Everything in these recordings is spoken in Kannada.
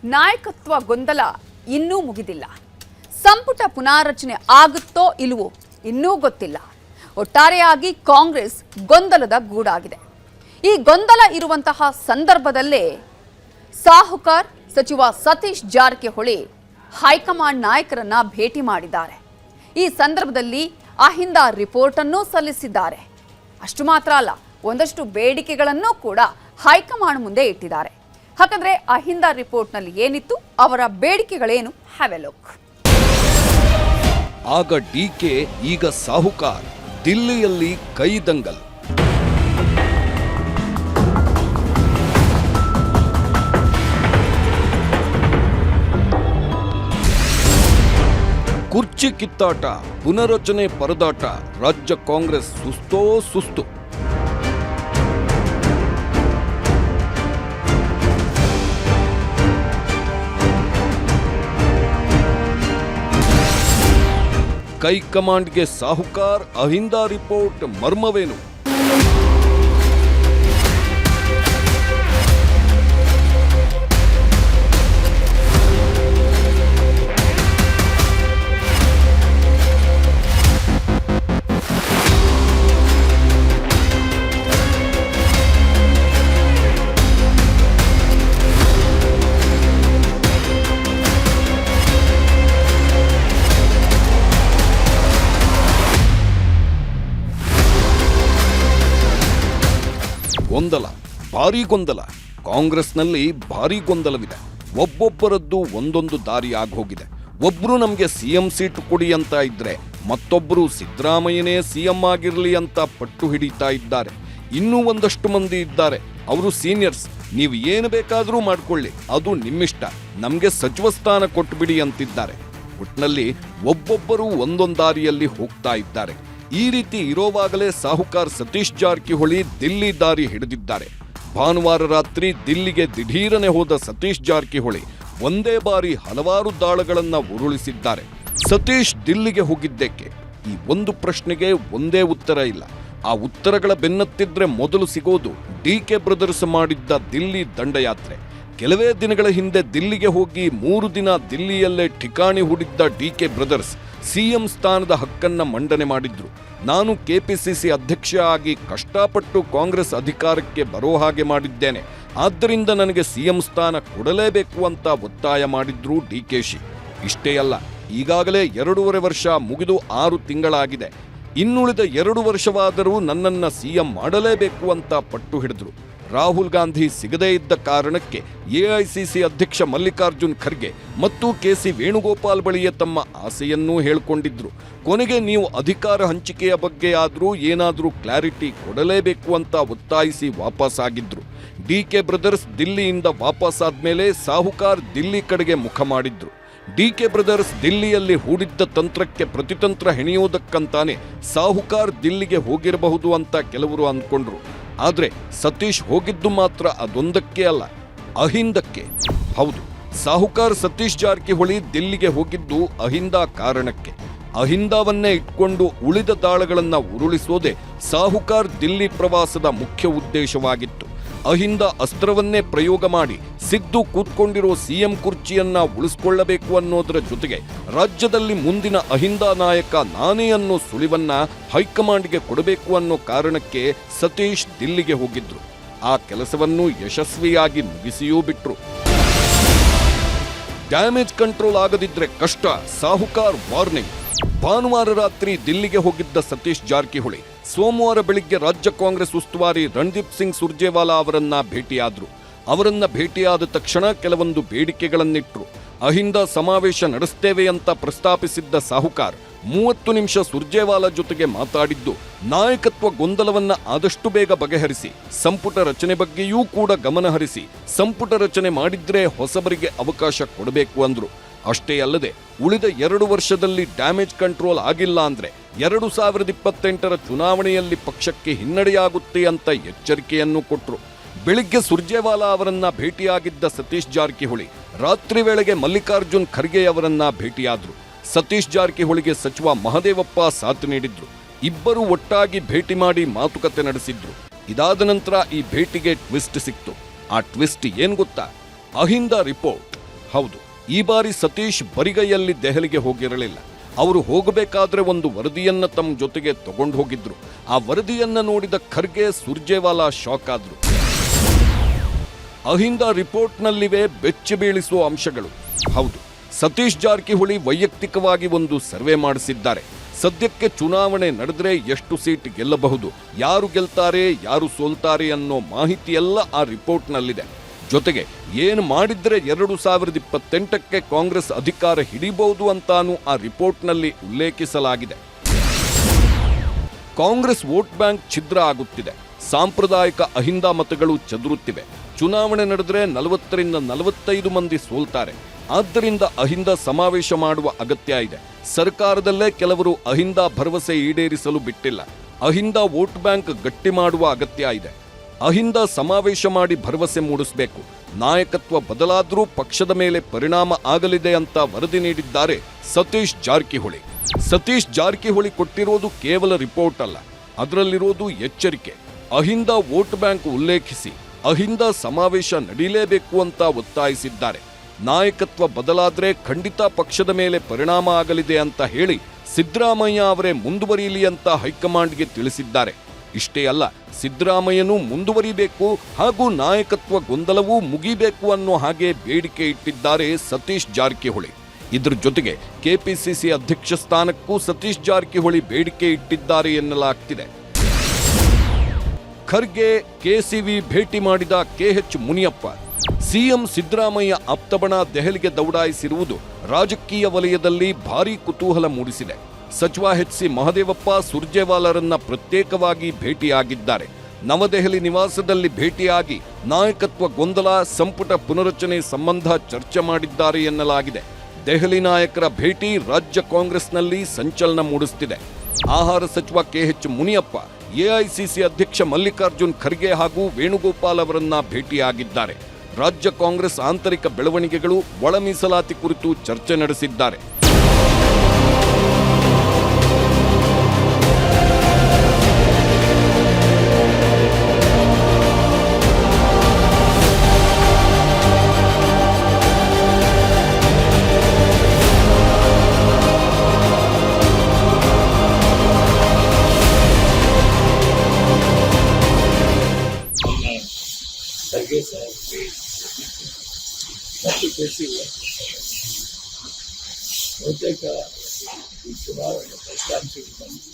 ನಾಯಕತ್ವ ಗೊಂದಲ ಇನ್ನೂ ಮುಗಿದಿಲ್ಲ. ಸಂಪುಟ ಪುನಾರಚನೆ ಆಗುತ್ತೋ ಇಲ್ವೋ ಇನ್ನೂ ಗೊತ್ತಿಲ್ಲ. ಒಟ್ಟಾರೆಯಾಗಿ ಕಾಂಗ್ರೆಸ್ ಗೊಂದಲದ ಗೂಡಾಗಿದೆ. ಈ ಗೊಂದಲ ಇರುವಂತಹ ಸಂದರ್ಭದಲ್ಲೇ ಸಾಹುಕಾರ್ ಸಚಿವ ಸತೀಶ್ ಜಾರಕಿಹೊಳಿ ಹೈಕಮಾಂಡ್ ನಾಯಕರನ್ನ ಭೇಟಿ ಮಾಡಿದ್ದಾರೆ. ಈ ಸಂದರ್ಭದಲ್ಲಿ ಅಹಿಂದ ರಿಪೋರ್ಟ್ ಅನ್ನು ಸಲ್ಲಿಸಿದ್ದಾರೆ. ಅಷ್ಟು ಮಾತ್ರ ಅಲ್ಲ, ಒಂದಷ್ಟು ಬೇಡಿಕೆಗಳನ್ನು ಕೂಡ ಹೈಕಮಾಂಡ್ ಮುಂದೆ ಇಟ್ಟಿದ್ದಾರೆ. ಹಾಗಾದ್ರೆ ಅಹಿಂದ ರಿಪೋರ್ಟ್ ನಲ್ಲಿ ಏನಿತ್ತು, ಅವರ ಬೇಡಿಕೆಗಳೇನು? Have a look. ಆಗ ಡಿಕೆ, ಈಗ ಸಾಹುಕಾರ್. ದಿಲ್ಲಿಯಲ್ಲಿ ಕೈದಂಗಲ್. ಕುರ್ಚಿ ಕಿತ್ತಾಟ, ಪುನರಚನೆ ಪರದಾಟ. ರಾಜ್ಯ ಕಾಂಗ್ರೆಸ್ ಸುಸ್ತೋ ಸುಸ್ತು. ಹೈಕಮಾಂಡ್ಗೆ ಸಾಹುಕಾರ್ ಅಹಿಂದ ರಿಪೋರ್ಟ್ ಮರ್ಮವೇನು? ಗೊಂದಲ, ಭಾರೀ ಗೊಂದಲ. ಕಾಂಗ್ರೆಸ್ನಲ್ಲಿ ಭಾರೀ ಗೊಂದಲವಿದೆ. ಒಬ್ಬೊಬ್ಬರದ್ದು ಒಂದೊಂದು ದಾರಿ ಆಗೋಗಿದೆ. ಒಬ್ರು ನಮ್ಗೆ ಸಿಎಂ ಸೀಟ್ ಕೊಡಿ ಅಂತ ಇದ್ರೆ, ಮತ್ತೊಬ್ರು ಸಿದ್ದರಾಮಯ್ಯನೇ ಸಿಎಂ ಆಗಿರ್ಲಿ ಅಂತ ಪಟ್ಟು ಹಿಡಿತಾ ಇದ್ದಾರೆ. ಇನ್ನೂ ಒಂದಷ್ಟು ಮಂದಿ ಇದ್ದಾರೆ, ಅವರು ಸೀನಿಯರ್ಸ್. ನೀವು ಏನು ಬೇಕಾದರೂ ಮಾಡ್ಕೊಳ್ಳಿ, ಅದು ನಿಮ್ಮಿಷ್ಟ, ನಮ್ಗೆ ಸಚಿವ ಸ್ಥಾನ ಕೊಟ್ಟುಬಿಡಿ ಅಂತಿದ್ದಾರೆ. ಒಟ್ನಲ್ಲಿ ಒಬ್ಬೊಬ್ಬರು ಒಂದೊಂದು ದಾರಿಯಲ್ಲಿ ಹೋಗ್ತಾ ಇದ್ದಾರೆ. ಈ ರೀತಿ ಇರೋವಾಗಲೇ ಸಾಹುಕಾರ್ ಸತೀಶ್ ಜಾರಕಿಹೊಳಿ ದಿಲ್ಲಿ ದಾರಿ ಹಿಡಿದಿದ್ದಾರೆ. ಭಾನುವಾರ ರಾತ್ರಿ ದಿಲ್ಲಿಗೆ ದಿಢೀರನೆ ಹೋದ ಸತೀಶ್ ಜಾರಕಿಹೊಳಿ ಒಂದೇ ಬಾರಿ ಹಲವಾರು ದಾಳಗಳನ್ನ ಉರುಳಿಸಿದ್ದಾರೆ. ಸತೀಶ್ ದಿಲ್ಲಿಗೆ ಹೋಗಿದ್ದೇಕೆ? ಈ ಒಂದು ಪ್ರಶ್ನೆಗೆ ಒಂದೇ ಉತ್ತರ ಇಲ್ಲ. ಆ ಉತ್ತರಗಳ ಬೆನ್ನತ್ತಿದ್ರೆ ಮೊದಲು ಸಿಗೋದು ಡಿಕೆ ಬ್ರದರ್ಸ್ ಮಾಡಿದ್ದ ದಿಲ್ಲಿ ದಂಡಯಾತ್ರೆ. ಕೆಲವೇ ದಿನಗಳ ಹಿಂದೆ ದಿಲ್ಲಿಗೆ ಹೋಗಿ 3 ದಿನ ದಿಲ್ಲಿಯಲ್ಲೇ ಠಿಕಾಣಿ ಹೂಡಿದ್ದ ಡಿಕೆ ಬ್ರದರ್ಸ್ ಸಿಎಂ ಸ್ಥಾನದ ಹಕ್ಕನ್ನ ಮಂಡನೆ ಮಾಡಿದ್ರು. ನಾನು ಕೆಪಿಸಿಸಿ ಅಧ್ಯಕ್ಷ ಆಗಿ ಕಷ್ಟಪಟ್ಟು ಕಾಂಗ್ರೆಸ್ ಅಧಿಕಾರಕ್ಕೆ ಬರೋ ಹಾಗೆ ಮಾಡಿದ್ದೇನೆ, ಆದ್ದರಿಂದ ನನಗೆ ಸಿಎಂ ಸ್ಥಾನ ಕೊಡಲೇಬೇಕು ಅಂತ ಒತ್ತಾಯ ಮಾಡಿದ್ರು ಡಿಕೆಶಿ. ಇಷ್ಟೇ ಅಲ್ಲ, ಈಗಾಗಲೇ 2.5 ವರ್ಷ ಮುಗಿದು 6 ತಿಂಗಳಾಗಿದೆ. ಇನ್ನುಳಿದ 2 ವರ್ಷವಾದರೂ ನನ್ನನ್ನ ಸಿಎಂ ಮಾಡಲೇಬೇಕು ಅಂತ ಪಟ್ಟು ಹಿಡಿದ್ರು. ರಾಹುಲ್ ಗಾಂಧಿ ಸಿಗದೇ ಇದ್ದ ಕಾರಣಕ್ಕೆ ಎಐಸಿಸಿ ಅಧ್ಯಕ್ಷ ಮಲ್ಲಿಕಾರ್ಜುನ್ ಖರ್ಗೆ ಮತ್ತು ಕೆಸಿ ವೇಣುಗೋಪಾಲ್ ಬಳಿಯೇ ತಮ್ಮ ಆಸೆಯನ್ನೂ ಹೇಳ್ಕೊಂಡಿದ್ರು. ಕೊನೆಗೆ ನೀವು ಅಧಿಕಾರ ಹಂಚಿಕೆಯ ಬಗ್ಗೆ ಆದರೂ ಏನಾದರೂ ಕ್ಲಾರಿಟಿ ಕೊಡಲೇಬೇಕು ಅಂತ ಒತ್ತಾಯಿಸಿ ವಾಪಸ್ಸಾಗಿದ್ರು. ಡಿಕೆ ಬ್ರದರ್ಸ್ ದಿಲ್ಲಿಯಿಂದ ವಾಪಸ್ಸಾದ್ಮೇಲೆ ಸಾಹುಕಾರ್ ದಿಲ್ಲಿ ಕಡೆಗೆ ಮುಖ ಮಾಡಿದ್ರು. ಡಿಕೆ ಬ್ರದರ್ಸ್ ದಿಲ್ಲಿಯಲ್ಲಿ ಹೂಡಿದ್ದ ತಂತ್ರಕ್ಕೆ ಪ್ರತಿತಂತ್ರ ಹೆಣೆಯೋದಕ್ಕಂತಾನೆ ಸಾಹುಕಾರ್ ದಿಲ್ಲಿಗೆ ಹೋಗಿರಬಹುದು ಅಂತ ಕೆಲವರು ಅಂದ್ಕೊಂಡ್ರು. ಆದ್ರೆ ಸತೀಶ್ ಹೋಗಿದ್ದು ಮಾತ್ರ ಅದೊಂದಕ್ಕೆ ಅಲ್ಲ, ಅಹಿಂದಕ್ಕೆ. ಹೌದು, ಸಾಹುಕಾರ್ ಸತೀಶ್ ಜಾರಕಿಹೊಳಿ ದಿಲ್ಲಿಗೆ ಹೋಗಿದ್ದು ಅಹಿಂದ ಕಾರಣಕ್ಕೆ. ಅಹಿಂದವನ್ನೇ ಇಟ್ಕೊಂಡು ಉಳಿದ ದಾಳಗಳನ್ನ ಉರುಳಿಸೋದೇ ಸಾಹುಕಾರ್ ದಿಲ್ಲಿ ಪ್ರವಾಸದ ಮುಖ್ಯ ಉದ್ದೇಶವಾಗಿತ್ತು. ಅಹಿಂದ ಅಸ್ತ್ರವನ್ನೇ ಪ್ರಯೋಗ ಮಾಡಿ ಸಿದ್ದು ಕೂತ್ಕೊಂಡಿರೋ ಸಿಎಂ ಕುರ್ಚಿಯನ್ನ ಉಳಿಸಿಕೊಳ್ಳಬೇಕು ಅನ್ನೋದರ ಜೊತೆಗೆ ರಾಜ್ಯದಲ್ಲಿ ಮುಂದಿನ ಅಹಿಂದ ನಾಯಕ ನಾನೇ ಅನ್ನೋ ಸುಳಿವನ್ನ ಹೈಕಮಾಂಡ್ಗೆ ಕೊಡಬೇಕು ಅನ್ನೋ ಕಾರಣಕ್ಕೆ ಸತೀಶ್ ದಿಲ್ಲಿಗೆ ಹೋಗಿದ್ರು. ಆ ಕೆಲಸವನ್ನು ಯಶಸ್ವಿಯಾಗಿ ಮುಗಿಸಿಯೂ ಬಿಟ್ರು. ಡ್ಯಾಮೇಜ್ ಕಂಟ್ರೋಲ್ ಆಗದಿದ್ರೆ ಕಷ್ಟ, ಸಾಹುಕಾರ್ ವಾರ್ನಿಂಗ್. ಭಾನುವಾರ ರಾತ್ರಿ ದಿಲ್ಲಿಗೆ ಹೋಗಿದ್ದ ಸತೀಶ್ ಜಾರಕಿಹೊಳಿ ಸೋಮವಾರ ಬೆಳಿಗ್ಗೆ ರಾಜ್ಯ ಕಾಂಗ್ರೆಸ್ ಉಸ್ತುವಾರಿ ರಣದೀಪ್ ಸಿಂಗ್ ಸುರ್ಜೇವಾಲಾ ಅವರನ್ನ ಭೇಟಿಯಾದ್ರು. ಅವರನ್ನ ಭೇಟಿಯಾದ ತಕ್ಷಣ ಕೆಲವೊಂದು ಬೇಡಿಕೆಗಳನ್ನಿಟ್ರು. ಅಹಿಂದ ಸಮಾವೇಶ ನಡೆಸ್ತೇವೆ ಅಂತ ಪ್ರಸ್ತಾಪಿಸಿದ್ದ ಸಾಹುಕಾರ್ 30 ನಿಮಿಷ ಸುರ್ಜೇವಾಲಾ ಜೊತೆಗೆ ಮಾತಾಡಿದ್ದು ನಾಯಕತ್ವ ಗೊಂದಲವನ್ನ ಆದಷ್ಟು ಬೇಗ ಬಗೆಹರಿಸಿ ಸಂಪುಟ ರಚನೆ ಬಗ್ಗೆಯೂ ಕೂಡ ಗಮನಹರಿಸಿ ಸಂಪುಟ ರಚನೆ ಮಾಡಿದ್ರೆ ಹೊಸಬರಿಗೆ ಅವಕಾಶ ಕೊಡಬೇಕು ಅಂದ್ರು. ಅಷ್ಟೇ ಅಲ್ಲದೆ ಉಳಿದ 2 ವರ್ಷದಲ್ಲಿ ಡ್ಯಾಮೇಜ್ ಕಂಟ್ರೋಲ್ ಆಗಿಲ್ಲ ಅಂದ್ರೆ 2028ರ ಚುನಾವಣೆಯಲ್ಲಿ ಪಕ್ಷಕ್ಕೆ ಹಿನ್ನಡೆಯಾಗುತ್ತೆ ಅಂತ ಎಚ್ಚರಿಕೆಯನ್ನು ಕೊಟ್ರು. ಬೆಳಿಗ್ಗೆ ಸುರ್ಜೇವಾಲಾ ಅವರನ್ನ ಭೇಟಿಯಾಗಿದ್ದ ಸತೀಶ್ ಜಾರಕಿಹೊಳಿ ರಾತ್ರಿ ವೇಳೆಗೆ ಮಲ್ಲಿಕಾರ್ಜುನ್ ಖರ್ಗೆ ಅವರನ್ನ ಭೇಟಿಯಾದ್ರು. ಸತೀಶ್ ಜಾರಕಿಹೊಳಿಗೆ ಸಚಿವ ಮಹದೇವಪ್ಪ ಸಾಥ್ ನೀಡಿದ್ರು. ಇಬ್ಬರು ಒಟ್ಟಾಗಿ ಭೇಟಿ ಮಾಡಿ ಮಾತುಕತೆ ನಡೆಸಿದ್ರು. ಇದಾದ ನಂತರ ಈ ಭೇಟಿಗೆ ಟ್ವಿಸ್ಟ್ ಸಿಕ್ತು. ಆ ಟ್ವಿಸ್ಟ್ ಏನ್ ಗೊತ್ತಾ? ಅಹಿಂದ ರಿಪೋರ್ಟ್. ಹೌದು, ಈ ಬಾರಿ ಸತೀಶ್ ಬರಿಗೈಯಲ್ಲಿ ದೆಹಲಿಗೆ ಹೋಗಿರಲಿಲ್ಲ. ಅವರು ಹೋಗಬೇಕಾದ್ರೆ ಒಂದು ವರದಿಯನ್ನ ತಮ್ಮ ಜೊತೆಗೆ ತಗೊಂಡು ಹೋಗಿದ್ರು. ಆ ವರದಿಯನ್ನ ನೋಡಿದ ಖರ್ಗೆ ಸುರ್ಜೇವಾಲಾ ಶಾಕ್ ಆದ್ರು. ಅಹಿಂದ ರಿಪೋರ್ಟ್ನಲ್ಲಿವೆ ಬೆಚ್ಚಿ ಬೀಳಿಸುವ ಅಂಶಗಳು. ಹೌದು, ಸತೀಶ್ ಜಾರಕಿಹೊಳಿ ವೈಯಕ್ತಿಕವಾಗಿ ಒಂದು ಸರ್ವೆ ಮಾಡಿಸಿದ್ದಾರೆ. ಸದ್ಯಕ್ಕೆ ಚುನಾವಣೆ ನಡೆದ್ರೆ ಎಷ್ಟು ಸೀಟ್ ಗೆಲ್ಲಬಹುದು, ಯಾರು ಗೆಲ್ತಾರೆ ಯಾರು ಸೋಲ್ತಾರೆ ಅನ್ನೋ ಮಾಹಿತಿಯೆಲ್ಲ ಆ ರಿಪೋರ್ಟ್ನಲ್ಲಿದೆ. ಜೊತೆಗೆ ಏನು ಮಾಡಿದ್ರೆ 2028ಕ್ಕೆ ಕಾಂಗ್ರೆಸ್ ಅಧಿಕಾರ ಹಿಡಿಬಹುದು ಅಂತಾನೂ ಆ ರಿಪೋರ್ಟ್ನಲ್ಲಿ ಉಲ್ಲೇಖಿಸಲಾಗಿದೆ. ಕಾಂಗ್ರೆಸ್ ವೋಟ್ ಬ್ಯಾಂಕ್ ಛಿದ್ರ ಆಗುತ್ತಿದೆ. ಸಾಂಪ್ರದಾಯಿಕ ಅಹಿಂದ ಮತಗಳು ಚದುರುತ್ತಿವೆ. ಚುನಾವಣೆ ನಡೆದ್ರೆ 40ರಿಂದ 45 ಮಂದಿ ಸೋಲ್ತಾರೆ. ಆದ್ದರಿಂದ ಅಹಿಂದ ಸಮಾವೇಶ ಮಾಡುವ ಅಗತ್ಯ ಇದೆ. ಸರ್ಕಾರದಲ್ಲೇ ಕೆಲವರು ಅಹಿಂದ ಭರವಸೆ ಈಡೇರಿಸಲು ಬಿಟ್ಟಿಲ್ಲ. ಅಹಿಂದ ವೋಟ್ ಬ್ಯಾಂಕ್ ಗಟ್ಟಿ ಮಾಡುವ ಅಗತ್ಯ ಇದೆ. ಅಹಿಂದ ಸಮಾವೇಶ ಮಾಡಿ ಭರವಸೆ ಮೂಡಿಸಬೇಕು. ನಾಯಕತ್ವ ಬದಲಾದ್ರೂ ಪಕ್ಷದ ಮೇಲೆ ಪರಿಣಾಮ ಆಗಲಿದೆ ಅಂತ ವರದಿ ನೀಡಿದ್ದಾರೆ ಸತೀಶ್ ಜಾರಕಿಹೊಳಿ. ಸತೀಶ್ ಜಾರಕಿಹೊಳಿ ಕೊಟ್ಟಿರೋದು ಕೇವಲ ರಿಪೋರ್ಟ್ ಅಲ್ಲ, ಅದರಲ್ಲಿರೋದು ಎಚ್ಚರಿಕೆ. ಅಹಿಂದ ವೋಟ್ ಬ್ಯಾಂಕ್ ಉಲ್ಲೇಖಿಸಿ ಅಹಿಂದ ಸಮಾವೇಶ ನಡೀಲೇಬೇಕು ಅಂತ ಒತ್ತಾಯಿಸಿದ್ದಾರೆ. ನಾಯಕತ್ವ ಬದಲಾದ್ರೆ ಖಂಡಿತ ಪಕ್ಷದ ಮೇಲೆ ಪರಿಣಾಮ ಆಗಲಿದೆ ಅಂತ ಹೇಳಿ ಸಿದ್ದರಾಮಯ್ಯ ಅವರೇ ಮುಂದುವರಿಯಲಿ ಅಂತ ಹೈಕಮಾಂಡ್ಗೆ ತಿಳಿಸಿದ್ದಾರೆ. ಇಷ್ಟೇ ಅಲ್ಲ, ಸಿದ್ದರಾಮಯ್ಯನೂ ಮುಂದುವರಿಬೇಕು ಹಾಗೂ ನಾಯಕತ್ವ ಗೊಂದಲವೂ ಮುಗಿಬೇಕು ಅನ್ನೋ ಹಾಗೆ ಬೇಡಿಕೆ ಇಟ್ಟಿದ್ದಾರೆ ಸತೀಶ್ ಜಾರಕಿಹೊಳಿ. ಇದ್ರ ಜೊತೆಗೆ ಕೆಪಿಸಿಸಿ ಅಧ್ಯಕ್ಷ ಸ್ಥಾನಕ್ಕೂ ಸತೀಶ್ ಜಾರಕಿಹೊಳಿ ಬೇಡಿಕೆ ಇಟ್ಟಿದ್ದಾರೆ ಎನ್ನಲಾಗ್ತಿದೆ. ಖರ್ಗೆ ಕೆಸಿವಿ ಭೇಟಿ ಮಾಡಿದ ಕೆಎಚ್ ಮುನಿಯಪ್ಪ. ಸಿಎಂ ಸಿದ್ದರಾಮಯ್ಯ ಆಪ್ತಬಣ ದೆಹಲಿಗೆ ದೌಡಾಯಿಸಿರುವುದು ರಾಜಕೀಯ ವಲಯದಲ್ಲಿ ಭಾರೀ ಕುತೂಹಲ ಮೂಡಿಸಿದೆ. ಸಚಿವ ಎಚ್.ಸಿ. ಮಹದೇವಪ್ಪ ಸುರ್ಜೇವಾಲಾರನ್ನ ಪ್ರತ್ಯೇಕವಾಗಿ ಭೇಟಿಯಾಗಿದ್ದಾರೆ. ನವದೆಹಲಿ ನಿವಾಸದಲ್ಲಿ ಭೇಟಿಯಾಗಿ ನಾಯಕತ್ವ ಗೊಂದಲ, ಸಂಪುಟ ಪುನರಚನೆ ಸಂಬಂಧ ಚರ್ಚೆ ಮಾಡಿದ್ದಾರೆ ಎನ್ನಲಾಗಿದೆ. ದೆಹಲಿ ನಾಯಕರ ಭೇಟಿ ರಾಜ್ಯ ಕಾಂಗ್ರೆಸ್ನಲ್ಲಿ ಸಂಚಲನ ಮೂಡಿಸುತ್ತಿದೆ. ಆಹಾರ ಸಚಿವ ಕೆಎಚ್ ಮುನಿಯಪ್ಪ ಎಐಸಿಸಿ ಅಧ್ಯಕ್ಷ ಮಲ್ಲಿಕಾರ್ಜುನ್ ಖರ್ಗೆ ಹಾಗೂ ವೇಣುಗೋಪಾಲ್ ಅವರನ್ನ ಭೇಟಿಯಾಗಿದ್ದಾರೆ. ರಾಜ್ಯ ಕಾಂಗ್ರೆಸ್ ಆಂತರಿಕ ಬೆಳವಣಿಗೆಗಳು, ಒಳ ಮೀಸಲಾತಿ ಕುರಿತು ಚರ್ಚೆ ನಡೆಸಿದ್ದಾರೆ. ಖರ್ಗೆ ಸಾಹೇಬ್ ಮತ್ತು ಕೇಸಿಗೆ ಬಹುತೇಕ ಈ ಚುನಾವಣೆ ಫಲಿತಾಂಶಗಳು ಬಂದು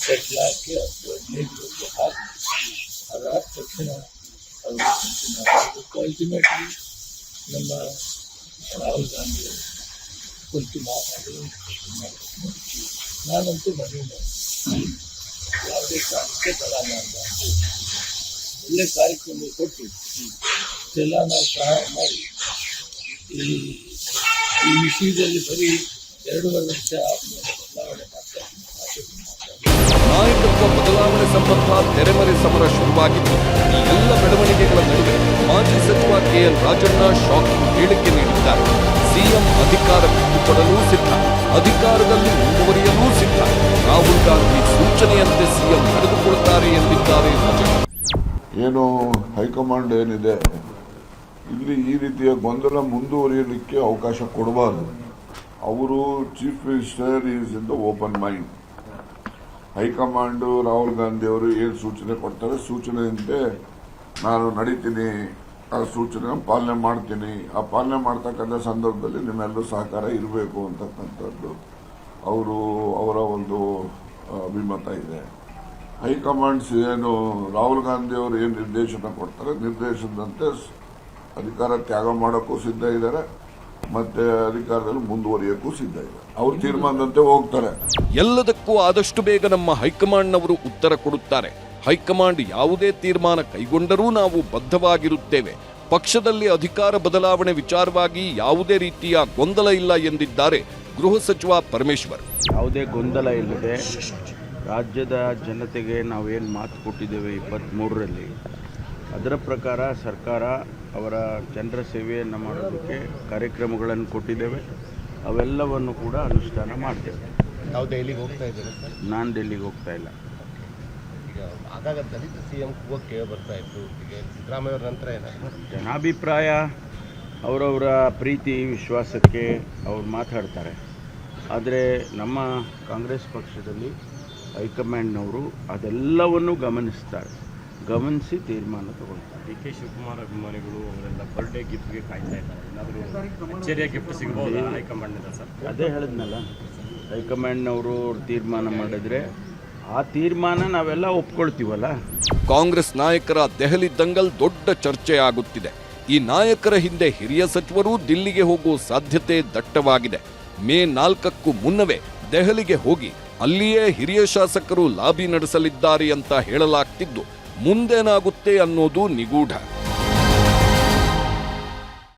ಸೆಟ್ಲ್ ಹಾಕಿ ಅಥವಾ ನೀಡಬೇಕು ಹಾಕಿ ಅದಾದ ತಕ್ಷಣ ಅವರು ಅಲ್ಟಿಮೇಟ್ಲಿ ನಮ್ಮ ರಾಹುಲ್ ಗಾಂಧಿ ಕುರಿತು ಮಾತಾಡಿ ನಾನಂತೂ ಮನೆಯಿಂದ ಯಾವುದೇ ಕಾರಣಕ್ಕೆ ತಡ ಮಾಡಬಾರ್ದು, ಒಳ್ಳೆ ಕಾರ್ಯಕ್ರಮ ಕೊಟ್ಟು ಎಲ್ಲ ನಾವು ಸಹಾಯ ಮಾಡಿ ಈ ವಿಷಯದಲ್ಲಿ ಬರೀ 2.5 ವರ್ಷ ಬದಲಾವಣೆ ಮಾಡ್ತಾರೆ. ನಾಯಕತ್ವ ಬದಲಾವಣೆ ಸಂಬಂಧ ತೆರೆಮರೆ ಸಮರ ಶುರುವಾಗಿದ್ದು, ಈ ಎಲ್ಲ ಬೆಳವಣಿಗೆಗಳ ನಡುವೆ ಮಾಜಿ ಸಚಿವ ಕೆಎನ್ ರಾಜಣ್ಣ ಶಾಕಿಂಗ್ ಹೇಳಿಕೆ ನೀಡಿದ್ದಾರೆ. ಸಿಎಂ ಅಧಿಕಾರ ಬಿಟ್ಟುಕೊಡಲು ಸಿದ್ಧ, ಅಧಿಕಾರದಲ್ಲಿ ಮುಂದುವರಿಯಲೂ ಸಿದ್ಧ. ರಾಹುಲ್ ಗಾಂಧಿ ಸೂಚನೆಯಂತೆ ಸಿಎಂ ನಡೆದುಕೊಳ್ಳುತ್ತಾರೆ ಎಂದಿದ್ದಾರೆ ರಾಜಣ್ಣ. ಏನು ಹೈಕಮಾಂಡ್ ಏನಿದೆ ಇಲ್ಲಿ ಈ ರೀತಿಯ ಗೊಂದಲ ಮುಂದುವರಿಯಲಿಕ್ಕೆ ಅವಕಾಶ ಕೊಡಬಾರದು. ಅವರು chief minister is in the open mind. High command Rahul Gandhi ಅವರು ಏನು ಸೂಚನೆ ಕೊಡ್ತಾರೆ, ಸೂಚನೆಯಂತೆ ನಾನು ನಡೀತೀನಿ, ಆ ಸೂಚನೆ ಪಾಲನೆ ಮಾಡ್ತೀನಿ. ಆ ಪಾಲನೆ ಮಾಡ್ತಕ್ಕಂಥ ಸಂದರ್ಭದಲ್ಲಿ ನಿಮ್ಮೆಲ್ಲರೂ ಸಹಕಾರ ಇರಬೇಕು ಅಂತಕ್ಕಂಥದ್ದು ಅವರ ಒಂದು ಅಭಿಮತ ಇದೆ. ಹೈಕಮಾಂಡ್ಸ್ ಏನು ರಾಹುಲ್ ಗಾಂಧಿ ಅವರು ಏನು ನಿರ್ದೇಶನ ಕೊಡ್ತಾರೆ, ನಿರ್ದೇಶನದಂತೆ ಅಧಿಕಾರ ತ್ಯಾಗ ಮಾಡೋಕ್ಕೂ ಸಿದ್ಧ ಇದ್ದಾರೆ, ಮತ್ತೆ ಅಧಿಕಾರದಲ್ಲಿ ಮುಂದುವರಿಯೋಕ್ಕೂ ಸಿದ್ಧ ಇದ್ದಾರೆ. ಅವ್ರ ತೀರ್ಮಾನದಂತೆ ಹೋಗ್ತಾರೆ. ಎಲ್ಲದಕ್ಕೂ ಆದಷ್ಟು ಬೇಗ ನಮ್ಮ ಹೈಕಮಾಂಡ್ನವರು ಉತ್ತರ ಕೊಡುತ್ತಾರೆ. ಹೈಕಮಾಂಡ್ ಯಾವುದೇ ತೀರ್ಮಾನ ಕೈಗೊಂಡರೂ ನಾವು ಬದ್ಧವಾಗಿರುತ್ತೇವೆ. ಪಕ್ಷದಲ್ಲಿ ಅಧಿಕಾರ ಬದಲಾವಣೆ ವಿಚಾರವಾಗಿ ಯಾವುದೇ ರೀತಿಯ ಗೊಂದಲ ಇಲ್ಲ ಎಂದಿದ್ದಾರೆ ಗೃಹ ಸಚಿವ ಪರಮೇಶ್ವರ್. ಯಾವುದೇ ಗೊಂದಲ ಇಲ್ಲದೆ ರಾಜ್ಯದ ಜನತೆಗೆ ನಾವೇನು ಮಾತು ಕೊಟ್ಟಿದ್ದೇವೆ 23ರಲ್ಲಿ, ಅದರ ಪ್ರಕಾರ ಸರ್ಕಾರ ಅವರ ಜನರ ಸೇವೆಯನ್ನು ಮಾಡೋದಕ್ಕೆ ಕಾರ್ಯಕ್ರಮಗಳನ್ನು ಕೊಟ್ಟಿದ್ದೇವೆ. ಅವೆಲ್ಲವನ್ನು ಕೂಡ ಅನುಷ್ಠಾನ ಮಾಡ್ತೇವೆ. ನಾವು ದೆಹಲಿಗೆ ಹೋಗ್ತಾ ಇದ್ದೇವೆ ಸರ್. ನಾನು ಡೆಲ್ಲಿಗೆ ಹೋಗ್ತಾ ಇಲ್ಲ. ಈಗ ಆಗಾಗ ದಲಿತ ಸಿ ಎಂ ಕೂಗೋಕೆ ಕೇಳಿ ಬರ್ತಾ ಇತ್ತು. ಈಗ ಸಿದ್ದರಾಮಯ್ಯ ಅವರ ನಂತರ ಏನಾದ್ರು ಜನಾಭಿಪ್ರಾಯ ಅವರವರ ಪ್ರೀತಿ ವಿಶ್ವಾಸಕ್ಕೆ ಅವ್ರು ಮಾತಾಡ್ತಾರೆ. ಆದರೆ ನಮ್ಮ ಕಾಂಗ್ರೆಸ್ ಪಕ್ಷದಲ್ಲಿ ಹೈಕಮಾಂಡ್ನವರು ಅದೆಲ್ಲವನ್ನು ಗಮನಿಸಿ ತೀರ್ಮಾನ ತಗೊಳ್ತಾರೆ. ಡಿ ಕೆ ಶಿವಕುಮಾರ್ ಅಭಿಮಾನಿಗಳು ಅವರೆಲ್ಲ ಬರ್ಡೇ ಗಿಫ್ಟ್ಗೆ ಕಾಯ್ತಾ ಇದ್ದಾರೆ. ಏನಾದರೂ ಅಚ್ಚರಿಯ ಗಿಫ್ಟ್ ಸಿಗಬಹುದು ಹೈಕಮಾಂಡ್ನಿಂದ ಸರ್? ಅದೇ ಹೇಳಿದ್ನಲ್ಲ, ಹೈಕಮಾಂಡ್ನವರು ತೀರ್ಮಾನ ಮಾಡಿದ್ರೆ ಆ ತೀರ್ಮಾನ ನಾವೆಲ್ಲ ಒಪ್ಕೊಳ್ತೀವಲ್ಲ. ಕಾಂಗ್ರೆಸ್ ನಾಯಕರ ದೆಹಲಿ ದಂಗಲ್ ದೊಡ್ಡ ಚರ್ಚೆ ಆಗುತ್ತಿದೆ. ಈ ನಾಯಕರ ಹಿಂದೆ ಹಿರಿಯ ಸಚಿವರು ದಿಲ್ಲಿಗೆ ಹೋಗುವ ಸಾಧ್ಯತೆ ದಟ್ಟವಾಗಿದೆ. ಮೇ 4ಕ್ಕೂ ಮುನ್ನವೇ ದೆಹಲಿಗೆ ಹೋಗಿ ಅಲ್ಲಿಯೇ ಹಿರಿಯ ಶಾಸಕರು ಲಾಬಿ ನಡೆಸಲಿದ್ದಾರೆ ಅಂತ ಹೇಳಲಾಗ್ತಿದ್ದು ಮುಂದೇನಾಗುತ್ತೆ ಅನ್ನೋದು ನಿಗೂಢ.